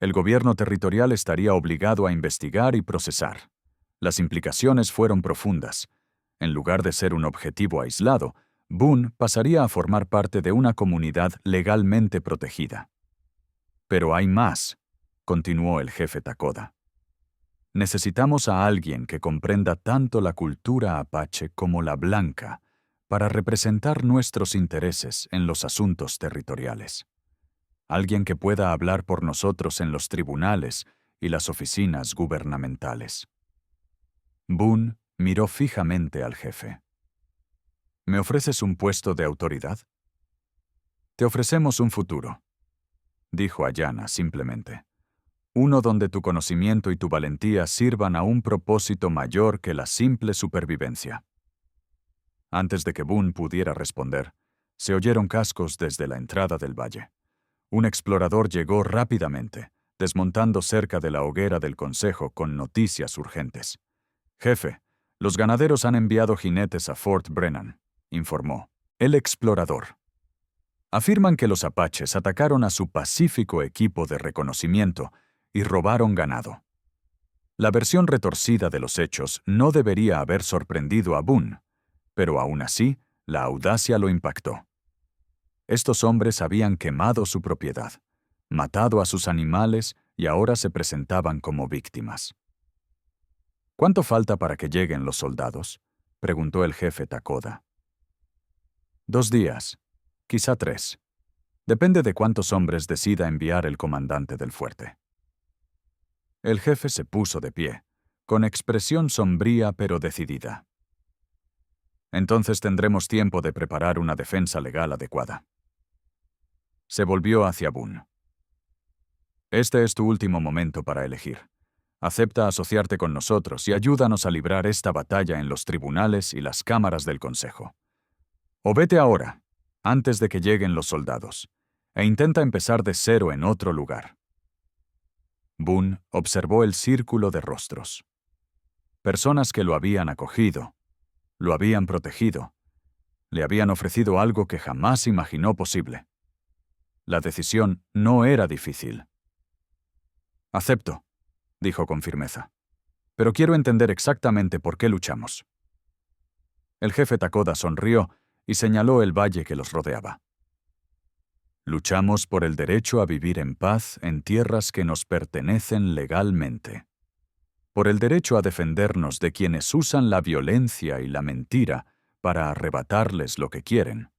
El gobierno territorial estaría obligado a investigar y procesar. Las implicaciones fueron profundas. En lugar de ser un objetivo aislado, Boone pasaría a formar parte de una comunidad legalmente protegida. Pero hay más, continuó el jefe Takoda. Necesitamos a alguien que comprenda tanto la cultura apache como la blanca para representar nuestros intereses en los asuntos territoriales. Alguien que pueda hablar por nosotros en los tribunales y las oficinas gubernamentales. Boone miró fijamente al jefe. ¿Me ofreces un puesto de autoridad? Te ofrecemos un futuro, dijo Ayanna simplemente. Uno donde tu conocimiento y tu valentía sirvan a un propósito mayor que la simple supervivencia. Antes de que Boone pudiera responder, se oyeron cascos desde la entrada del valle. Un explorador llegó rápidamente, desmontando cerca de la hoguera del consejo con noticias urgentes. «Jefe, los ganaderos han enviado jinetes a Fort Brennan», informó. El explorador. Afirman que los apaches atacaron a su pacífico equipo de reconocimiento y robaron ganado. La versión retorcida de los hechos no debería haber sorprendido a Boone, pero aún así, la audacia lo impactó. Estos hombres habían quemado su propiedad, matado a sus animales y ahora se presentaban como víctimas. ¿Cuánto falta para que lleguen los soldados?, preguntó el jefe Takoda. 2 días, quizá 3. Depende de cuántos hombres decida enviar el comandante del fuerte. El jefe se puso de pie, con expresión sombría pero decidida. Entonces tendremos tiempo de preparar una defensa legal adecuada. Se volvió hacia Boone. Este es tu último momento para elegir. Acepta asociarte con nosotros y ayúdanos a librar esta batalla en los tribunales y las cámaras del consejo. O vete ahora, antes de que lleguen los soldados, e intenta empezar de cero en otro lugar. Boone observó el círculo de rostros. Personas que lo habían acogido, lo habían protegido, le habían ofrecido algo que jamás imaginó posible. La decisión no era difícil. «Acepto», dijo con firmeza, «pero quiero entender exactamente por qué luchamos». El jefe Takoda sonrió y señaló el valle que los rodeaba. «Luchamos por el derecho a vivir en paz en tierras que nos pertenecen legalmente. Por el derecho a defendernos de quienes usan la violencia y la mentira para arrebatarles lo que quieren.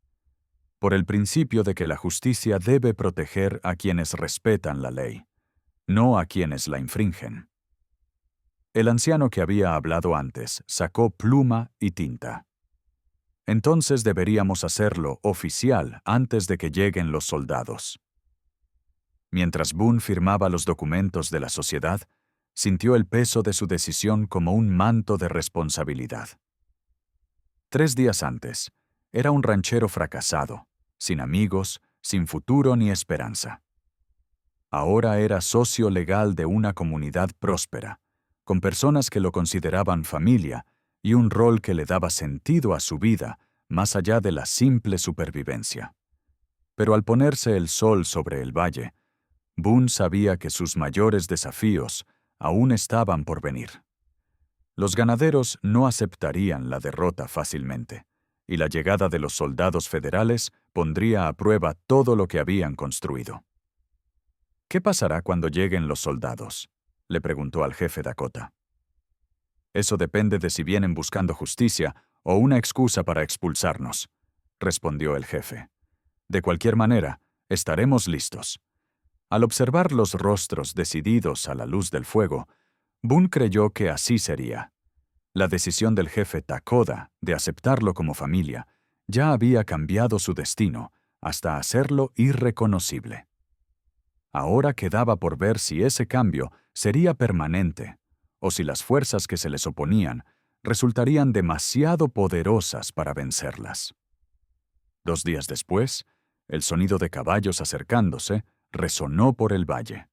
Por el principio de que la justicia debe proteger a quienes respetan la ley, no a quienes la infringen». El anciano que había hablado antes sacó pluma y tinta. «Entonces deberíamos hacerlo oficial antes de que lleguen los soldados». Mientras Boone firmaba los documentos de la sociedad, sintió el peso de su decisión como un manto de responsabilidad. 3 días antes, era un ranchero fracasado, sin amigos, sin futuro ni esperanza. Ahora era socio legal de una comunidad próspera, con personas que lo consideraban familia y un rol que le daba sentido a su vida más allá de la simple supervivencia. Pero al ponerse el sol sobre el valle, Boone sabía que sus mayores desafíos aún estaban por venir. Los ganaderos no aceptarían la derrota fácilmente, y la llegada de los soldados federales pondría a prueba todo lo que habían construido. «¿Qué pasará cuando lleguen los soldados?», le preguntó al jefe Dakota. «Eso depende de si vienen buscando justicia o una excusa para expulsarnos», respondió el jefe. «De cualquier manera, estaremos listos». Al observar los rostros decididos a la luz del fuego, Boone creyó que así sería. La decisión del jefe Takoda de aceptarlo como familia ya había cambiado su destino hasta hacerlo irreconocible. Ahora quedaba por ver si ese cambio sería permanente o si las fuerzas que se les oponían resultarían demasiado poderosas para vencerlas. 2 días después, el sonido de caballos acercándose resonó por el valle.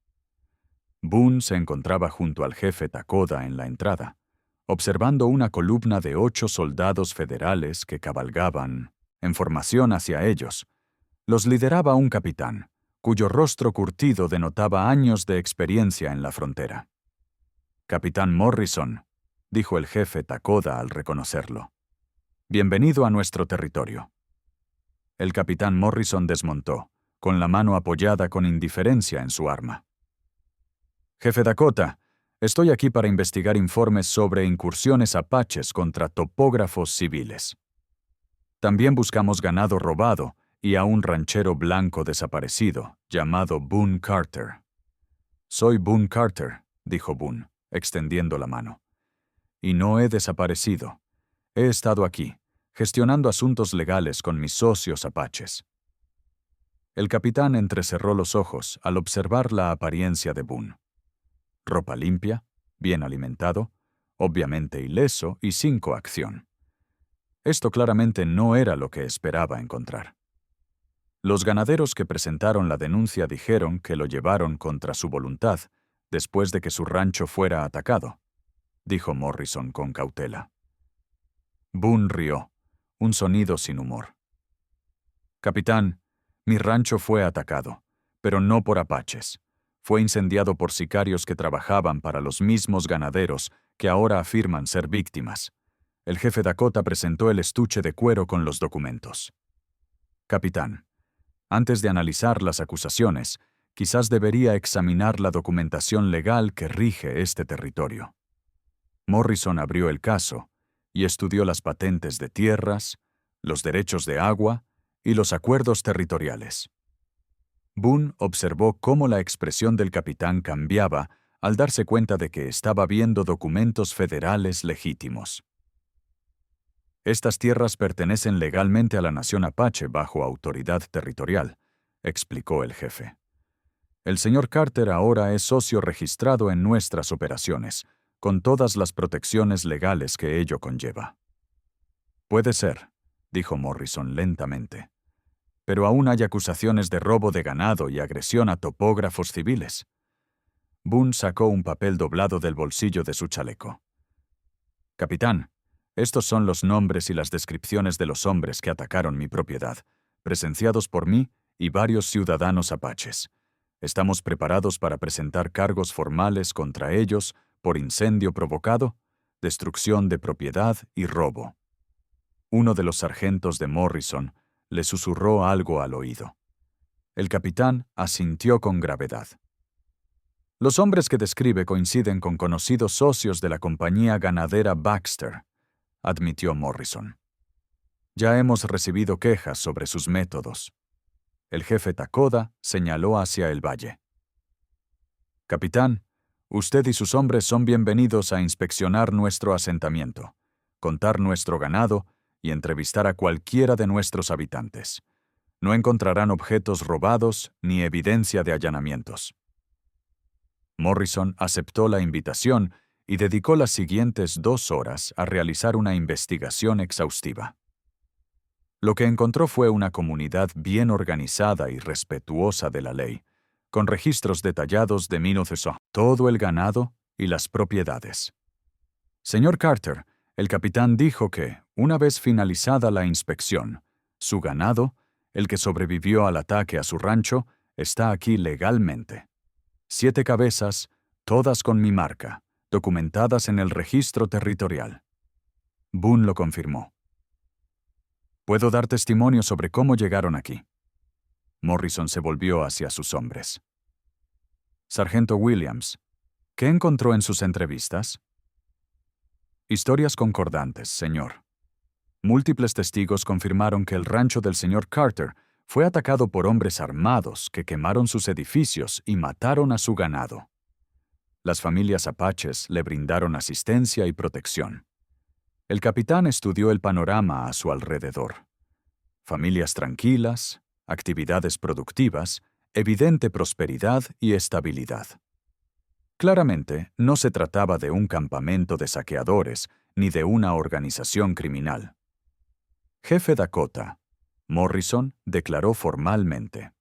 Boone se encontraba junto al jefe Takoda en la entrada, observando una columna de 8 soldados federales que cabalgaban en formación hacia ellos. Los lideraba un capitán, cuyo rostro curtido denotaba años de experiencia en la frontera. «Capitán Morrison», dijo el jefe Takoda al reconocerlo. «Bienvenido a nuestro territorio». El capitán Morrison desmontó, con la mano apoyada con indiferencia en su arma. «Jefe Dakota, estoy aquí para investigar informes sobre incursiones apaches contra topógrafos civiles. También buscamos ganado robado y a un ranchero blanco desaparecido, llamado Boone Carter». «Soy Boone Carter», dijo Boone, extendiendo la mano. «Y no he desaparecido. He estado aquí, gestionando asuntos legales con mis socios apaches». El capitán entrecerró los ojos al observar la apariencia de Boone. Ropa limpia, bien alimentado, obviamente ileso y sin coacción. Esto claramente no era lo que esperaba encontrar. Los ganaderos que presentaron la denuncia dijeron que lo llevaron contra su voluntad, después de que su rancho fuera atacado, dijo Morrison con cautela. Boone rió, un sonido sin humor. «Capitán, mi rancho fue atacado, pero no por apaches. Fue incendiado por sicarios que trabajaban para los mismos ganaderos que ahora afirman ser víctimas». El jefe Dakota presentó el estuche de cuero con los documentos. «Capitán, antes de analizar las acusaciones, quizás debería examinar la documentación legal que rige este territorio». Morrison abrió el caso y estudió las patentes de tierras, los derechos de agua y los acuerdos territoriales. Boone observó cómo la expresión del capitán cambiaba al darse cuenta de que estaba viendo documentos federales legítimos. «Estas tierras pertenecen legalmente a la nación apache bajo autoridad territorial», explicó el jefe. «El señor Carter ahora es socio registrado en nuestras operaciones, con todas las protecciones legales que ello conlleva». «Puede ser», dijo Morrison lentamente. «Pero aún hay acusaciones de robo de ganado y agresión a topógrafos civiles». Boone sacó un papel doblado del bolsillo de su chaleco. «Capitán, estos son los nombres y las descripciones de los hombres que atacaron mi propiedad, presenciados por mí y varios ciudadanos apaches. Estamos preparados para presentar cargos formales contra ellos por incendio provocado, destrucción de propiedad y robo». Uno de los sargentos de Morrison le susurró algo al oído. El capitán asintió con gravedad. «Los hombres que describe coinciden con conocidos socios de la compañía ganadera Baxter», admitió Morrison. «Ya hemos recibido quejas sobre sus métodos». El jefe Takoda señaló hacia el valle. «Capitán, usted y sus hombres son bienvenidos a inspeccionar nuestro asentamiento, contar nuestro ganado y entrevistar a cualquiera de nuestros habitantes. No encontrarán objetos robados ni evidencia de allanamientos». Morrison aceptó la invitación y dedicó las siguientes 2 horas a realizar una investigación exhaustiva. Lo que encontró fue una comunidad bien organizada y respetuosa de la ley, con registros detallados de todo el ganado y las propiedades. «Señor Carter, el capitán dijo que, una vez finalizada la inspección, su ganado, el que sobrevivió al ataque a su rancho, está aquí legalmente. 7 cabezas, todas con mi marca, documentadas en el registro territorial». Boone lo confirmó. «Puedo dar testimonio sobre cómo llegaron aquí». Morrison se volvió hacia sus hombres. «Sargento Williams, ¿qué encontró en sus entrevistas?» «Historias concordantes, señor. Múltiples testigos confirmaron que el rancho del señor Carter fue atacado por hombres armados que quemaron sus edificios y mataron a su ganado. Las familias apaches le brindaron asistencia y protección. El capitán estudió el panorama a su alrededor. Familias tranquilas, actividades productivas, evidente prosperidad y estabilidad. Claramente, no se trataba de un campamento de saqueadores ni de una organización criminal. «Jefe Dakota», Morrison declaró formalmente.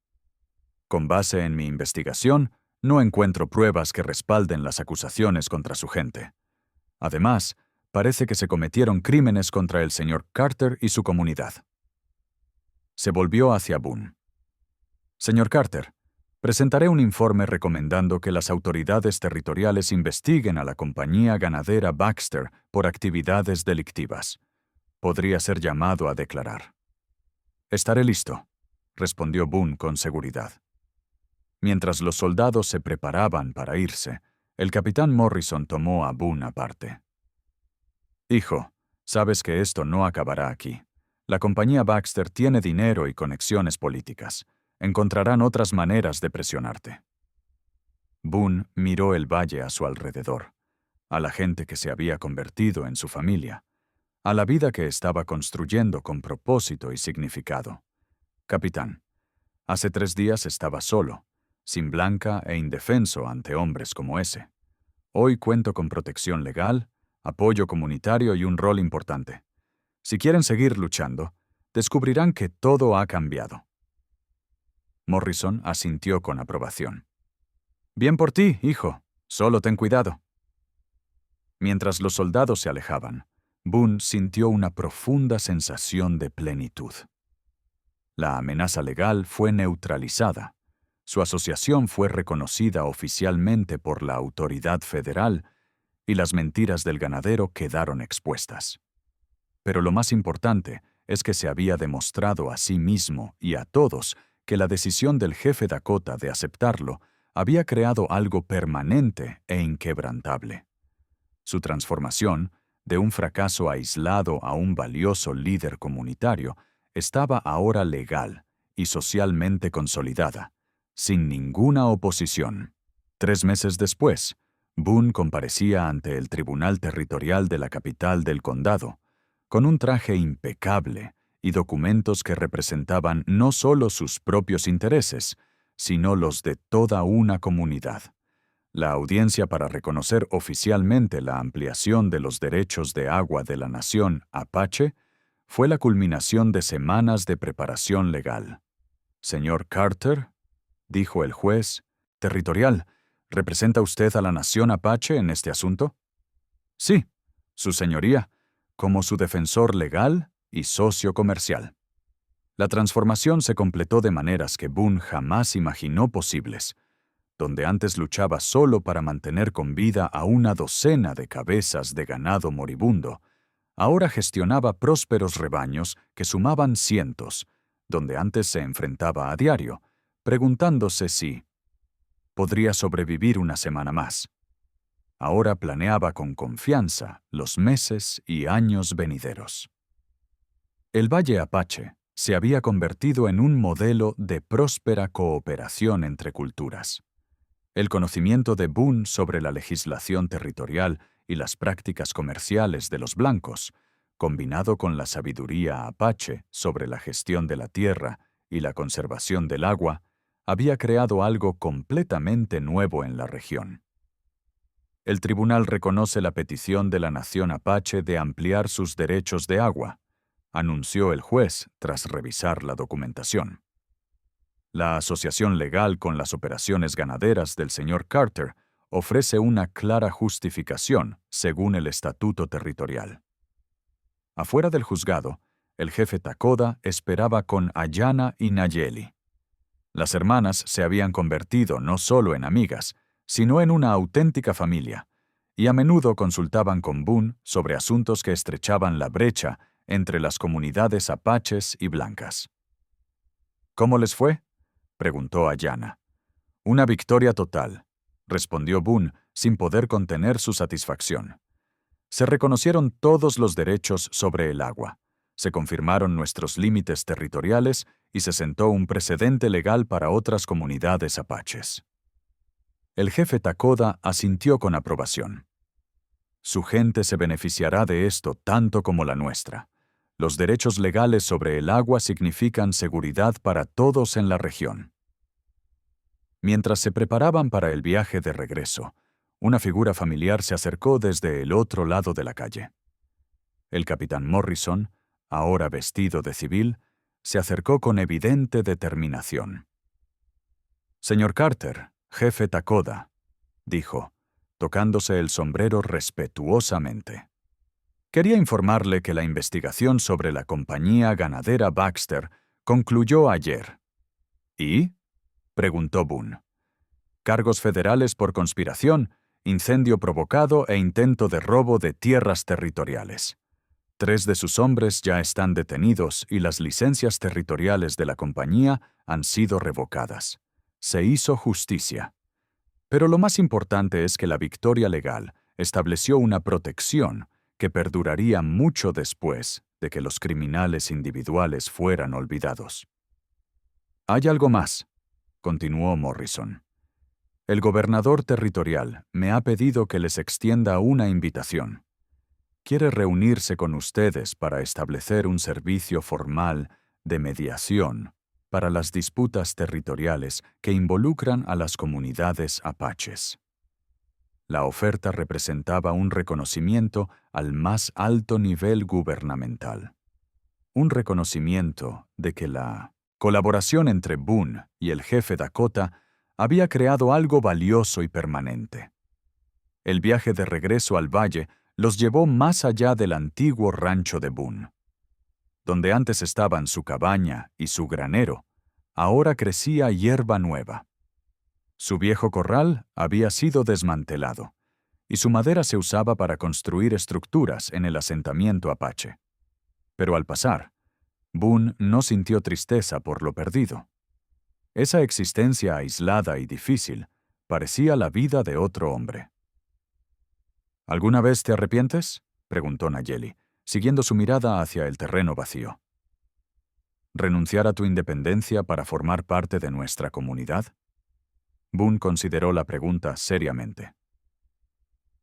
«Con base en mi investigación, no encuentro pruebas que respalden las acusaciones contra su gente. Además, parece que se cometieron crímenes contra el señor Carter y su comunidad». Se volvió hacia Boone. «Señor Carter, Presentaré un informe recomendando que las autoridades territoriales investiguen a la compañía ganadera Baxter por actividades delictivas. Podría ser llamado a declarar. Estaré listo, respondió Boone con seguridad. Mientras los soldados se preparaban para irse, el capitán Morrison tomó a Boone aparte. Hijo, sabes que esto no acabará aquí. La compañía Baxter tiene dinero y conexiones políticas. Encontrarán otras maneras de presionarte. Boone miró el valle a su alrededor, a la gente que se había convertido en su familia, a la vida que estaba construyendo con propósito y significado. Capitán, hace 3 días estaba solo, sin Blanca e indefenso ante hombres como ese. Hoy cuento con protección legal, apoyo comunitario y un rol importante. Si quieren seguir luchando, descubrirán que todo ha cambiado. Morrison asintió con aprobación. Bien por ti, hijo. Solo ten cuidado. Mientras los soldados se alejaban, Boone sintió una profunda sensación de plenitud. La amenaza legal fue neutralizada. Su asociación fue reconocida oficialmente por la autoridad federal y las mentiras del ganadero quedaron expuestas. Pero lo más importante es que se había demostrado a sí mismo y a todos que la decisión del jefe Dakota de aceptarlo había creado algo permanente e inquebrantable. Su transformación, de un fracaso aislado a un valioso líder comunitario, estaba ahora legal y socialmente consolidada, sin ninguna oposición. 3 meses después, Boone comparecía ante el Tribunal Territorial de la capital del condado, con un traje impecable y documentos que representaban no solo sus propios intereses, sino los de toda una comunidad. La audiencia para reconocer oficialmente la ampliación de los derechos de agua de la nación Apache fue la culminación de semanas de preparación legal. Señor Carter, dijo el juez territorial, ¿representa usted a la nación Apache en este asunto? Sí, su señoría, como su defensor legal y socio comercial. La transformación se completó de maneras que Boone jamás imaginó posibles. Donde antes luchaba solo para mantener con vida a una docena de cabezas de ganado moribundo, ahora gestionaba prósperos rebaños que sumaban cientos, donde antes se enfrentaba a diario, preguntándose si podría sobrevivir una semana más. Ahora planeaba con confianza los meses y años venideros. El Valle Apache se había convertido en un modelo de próspera cooperación entre culturas. El conocimiento de Boone sobre la legislación territorial y las prácticas comerciales de los blancos, combinado con la sabiduría apache sobre la gestión de la tierra y la conservación del agua, había creado algo completamente nuevo en la región. El tribunal reconoce la petición de la nación apache de ampliar sus derechos de agua, anunció el juez tras revisar la documentación. La asociación legal con las operaciones ganaderas del señor Carter ofrece una clara justificación según el estatuto territorial. Afuera del juzgado, el jefe Takoda esperaba con Ayana y Nayeli. Las hermanas se habían convertido no solo en amigas, sino en una auténtica familia, y a menudo consultaban con Boone sobre asuntos que estrechaban la brecha entre las comunidades apaches y blancas. ¿Cómo les fue?, preguntó Ayana. Una victoria total, respondió Boone sin poder contener su satisfacción. Se reconocieron todos los derechos sobre el agua, se confirmaron nuestros límites territoriales y se sentó un precedente legal para otras comunidades apaches. El jefe Takoda asintió con aprobación. Su gente se beneficiará de esto tanto como la nuestra. Los derechos legales sobre el agua significan seguridad para todos en la región. Mientras se preparaban para el viaje de regreso, una figura familiar se acercó desde el otro lado de la calle. El capitán Morrison, ahora vestido de civil, se acercó con evidente determinación. «Señor Carter, jefe Takoda», dijo, tocándose el sombrero respetuosamente. «Quería informarle que la investigación sobre la compañía ganadera Baxter concluyó ayer». «¿Y?», preguntó Boone. Cargos federales por conspiración, incendio provocado e intento de robo de tierras territoriales. 3 de sus hombres ya están detenidos y las licencias territoriales de la compañía han sido revocadas. Se hizo justicia. Pero lo más importante es que la victoria legal estableció una protección que perduraría mucho después de que los criminales individuales fueran olvidados. Hay algo más, continuó Morrison. El gobernador territorial me ha pedido que les extienda una invitación. Quiere reunirse con ustedes para establecer un servicio formal de mediación para las disputas territoriales que involucran a las comunidades apaches. La oferta representaba un reconocimiento al más alto nivel gubernamental. Un reconocimiento de que la colaboración entre Boone y el jefe Dakota había creado algo valioso y permanente. El viaje de regreso al valle los llevó más allá del antiguo rancho de Boone. Donde antes estaban su cabaña y su granero, ahora crecía hierba nueva. Su viejo corral había sido desmantelado, y su madera se usaba para construir estructuras en el asentamiento apache. Pero al pasar, Boone no sintió tristeza por lo perdido. Esa existencia aislada y difícil parecía la vida de otro hombre. ¿Alguna vez te arrepientes?, preguntó Nayeli, siguiendo su mirada hacia el terreno vacío. ¿Renunciar a tu independencia para formar parte de nuestra comunidad? Boone consideró la pregunta seriamente.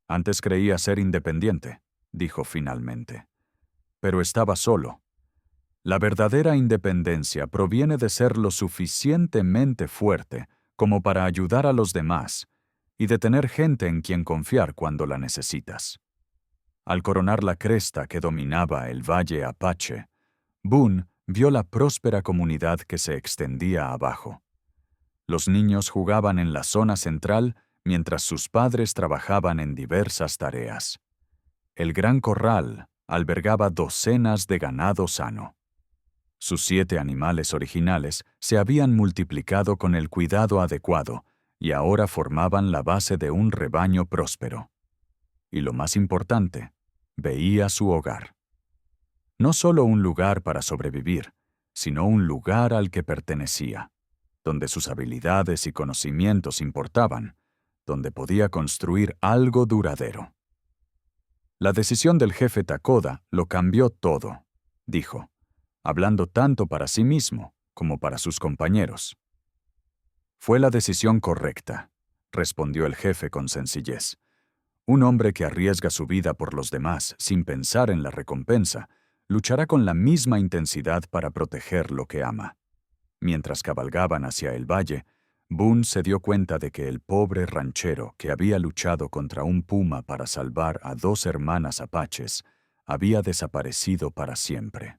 Antes creía ser independiente, dijo finalmente. Pero estaba solo. La verdadera independencia proviene de ser lo suficientemente fuerte como para ayudar a los demás y de tener gente en quien confiar cuando la necesitas. Al coronar la cresta que dominaba el valle apache, Boone vio la próspera comunidad que se extendía abajo. Los niños jugaban en la zona central mientras sus padres trabajaban en diversas tareas. El gran corral albergaba docenas de ganado sano. Sus 7 animales originales se habían multiplicado con el cuidado adecuado y ahora formaban la base de un rebaño próspero. Y lo más importante, veía su hogar. No solo un lugar para sobrevivir, sino un lugar al que pertenecía, donde sus habilidades y conocimientos importaban, donde podía construir algo duradero. La decisión del jefe Takoda lo cambió todo, dijo, hablando tanto para sí mismo como para sus compañeros. Fue la decisión correcta, respondió el jefe con sencillez. Un hombre que arriesga su vida por los demás sin pensar en la recompensa, luchará con la misma intensidad para proteger lo que ama. Mientras cabalgaban hacia el valle, Boone se dio cuenta de que el pobre ranchero que había luchado contra un puma para salvar a 2 hermanas apaches había desaparecido para siempre.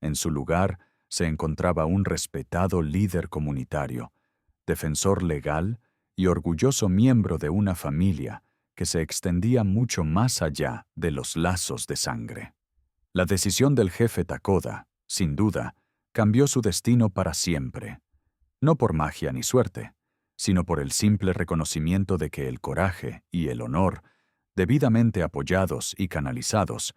En su lugar se encontraba un respetado líder comunitario, defensor legal y orgulloso miembro de una familia que se extendía mucho más allá de los lazos de sangre. La decisión del jefe Takoda, sin duda, cambió su destino para siempre, no por magia ni suerte, sino por el simple reconocimiento de que el coraje y el honor, debidamente apoyados y canalizados,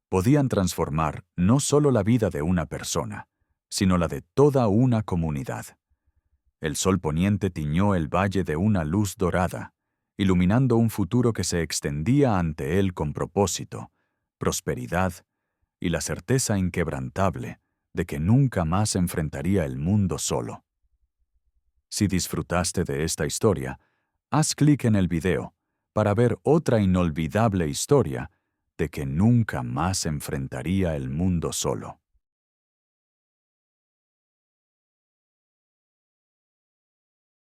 podían transformar no solo la vida de una persona, sino la de toda una comunidad. El sol poniente tiñó el valle de una luz dorada, iluminando un futuro que se extendía ante él con propósito, prosperidad y la certeza inquebrantable de que nunca más enfrentaría el mundo solo. Si disfrutaste de esta historia, haz clic en el video para ver otra inolvidable historia de que nunca más enfrentaría el mundo solo.